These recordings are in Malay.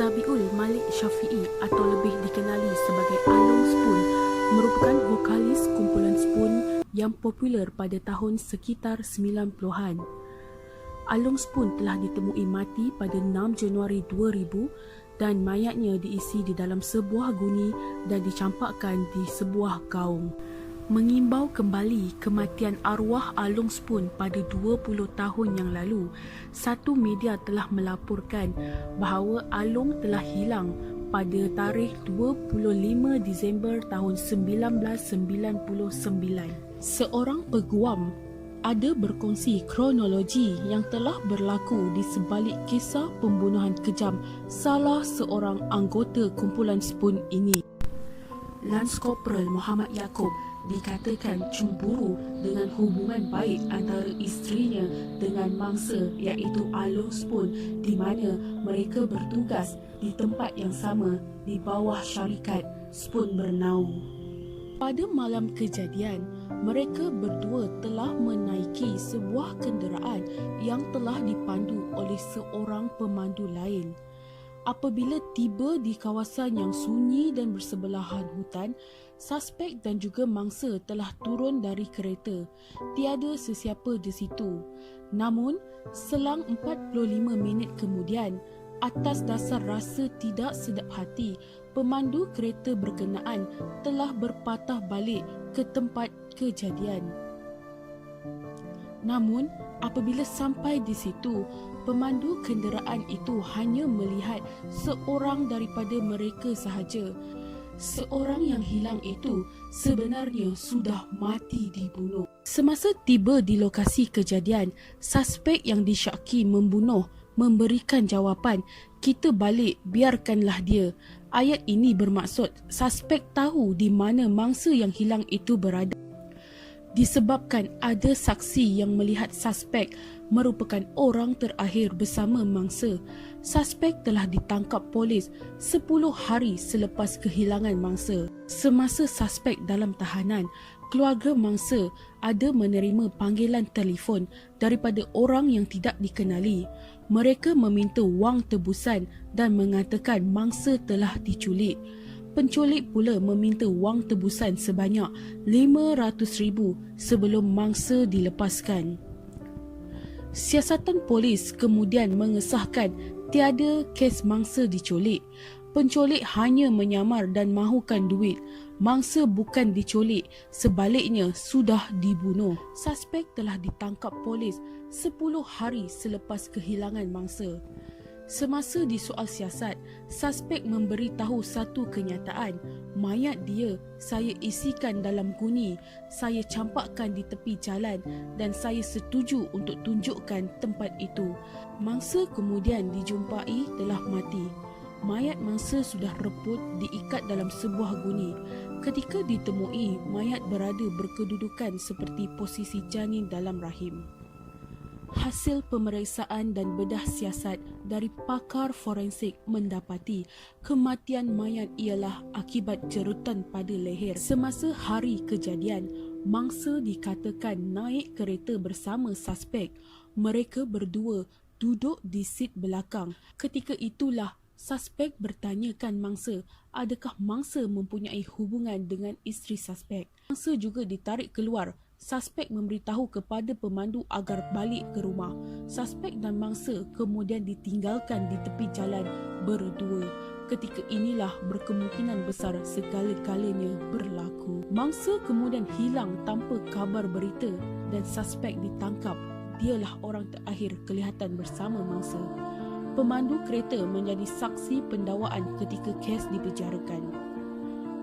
Sabiul Malik Syafi'i atau lebih dikenali sebagai Along Spoon merupakan vokalis kumpulan Spoon yang popular pada tahun sekitar 90-an. Along Spoon telah ditemui mati pada 6 Januari 2000 dan mayatnya diisi di dalam sebuah guni dan dicampakkan di sebuah gaung. Mengimbau kembali kematian arwah Along Spoon pada 20 tahun yang lalu, satu media telah melaporkan bahawa Along telah hilang pada tarikh 25 Disember tahun 1999. Seorang peguam ada berkongsi kronologi yang telah berlaku di sebalik kisah pembunuhan kejam salah seorang anggota kumpulan Spoon ini. Lance Corporal Muhammad Yaakob dikatakan cemburu dengan hubungan baik antara isterinya dengan mangsa iaitu Along Spoon di mana mereka bertugas di tempat yang sama di bawah syarikat Spoon bernaung. Pada malam kejadian, mereka berdua telah menaiki sebuah kenderaan yang telah dipandu oleh seorang pemandu lain. Apabila tiba di kawasan yang sunyi dan bersebelahan hutan, suspek dan juga mangsa telah turun dari kereta. Tiada sesiapa di situ. Namun, selang 45 minit kemudian, atas dasar rasa tidak sedap hati, pemandu kereta berkenaan telah berpatah balik ke tempat kejadian. Namun, apabila sampai di situ, pemandu kenderaan itu hanya melihat seorang daripada mereka sahaja. Seorang yang hilang itu sebenarnya sudah mati dibunuh. Semasa tiba di lokasi kejadian, suspek yang disyaki membunuh memberikan jawapan, "Kita balik, biarkanlah dia." Ayat ini bermaksud suspek tahu di mana mangsa yang hilang itu berada. Disebabkan ada saksi yang melihat suspek merupakan orang terakhir bersama mangsa, suspek telah ditangkap polis 10 hari selepas kehilangan mangsa. Semasa suspek dalam tahanan, keluarga mangsa ada menerima panggilan telefon daripada orang yang tidak dikenali. Mereka meminta wang tebusan dan mengatakan mangsa telah diculik. Penculik pula meminta wang tebusan sebanyak RM500,000 sebelum mangsa dilepaskan. Siasatan polis kemudian mengesahkan tiada kes mangsa diculik. Penculik hanya menyamar dan mahukan duit. Mangsa bukan diculik, sebaliknya sudah dibunuh. Suspek telah ditangkap polis 10 hari selepas kehilangan mangsa. Semasa disoal siasat, suspek memberitahu satu kenyataan. Mayat dia saya isikan dalam guni, saya campakkan di tepi jalan dan saya setuju untuk tunjukkan tempat itu. Mangsa kemudian dijumpai telah mati. Mayat mangsa sudah reput diikat dalam sebuah guni. Ketika ditemui, mayat berada berkedudukan seperti posisi janin dalam rahim. Hasil pemeriksaan dan bedah siasat dari pakar forensik mendapati kematian mayat ialah akibat jerutan pada leher. Semasa hari kejadian, mangsa dikatakan naik kereta bersama suspek. Mereka berdua duduk di sit belakang. Ketika itulah suspek bertanyakan mangsa, adakah mangsa mempunyai hubungan dengan isteri suspek. Mangsa juga ditarik keluar. Suspek memberitahu kepada pemandu agar balik ke rumah. Suspek dan mangsa kemudian ditinggalkan di tepi jalan berdua. Ketika inilah berkemungkinan besar segala-galanya berlaku. Mangsa kemudian hilang tanpa kabar berita dan suspek ditangkap. Dialah orang terakhir kelihatan bersama mangsa. Pemandu kereta menjadi saksi pendawaan ketika kes dipenjarakan.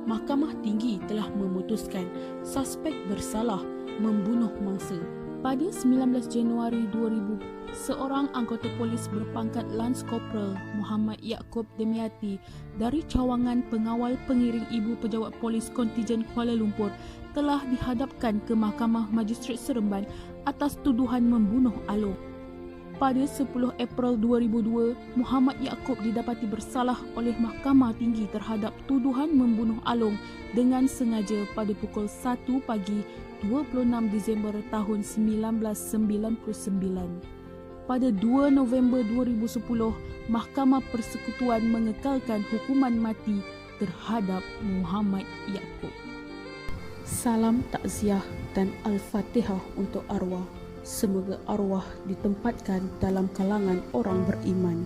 Mahkamah Tinggi telah memutuskan suspek bersalah membunuh mangsa. Pada 19 Januari 2000, seorang anggota polis berpangkat Lance Corporal Muhammad Yaakob Demiati dari cawangan pengawal pengiring Ibu Pejabat Polis Kontijen Kuala Lumpur telah dihadapkan ke Mahkamah Magistrate Seremban atas tuduhan membunuh Along. Pada 10 April 2002, Muhammad Yaakob didapati bersalah oleh Mahkamah Tinggi terhadap tuduhan membunuh Along dengan sengaja pada pukul 1 pagi 26 Disember tahun 1999. pada 2 November 2010, Mahkamah Persekutuan mengekalkan hukuman mati terhadap Muhammad Yaakob. Salam takziah dan Al-Fatihah untuk arwah. Semoga arwah ditempatkan dalam kalangan orang beriman.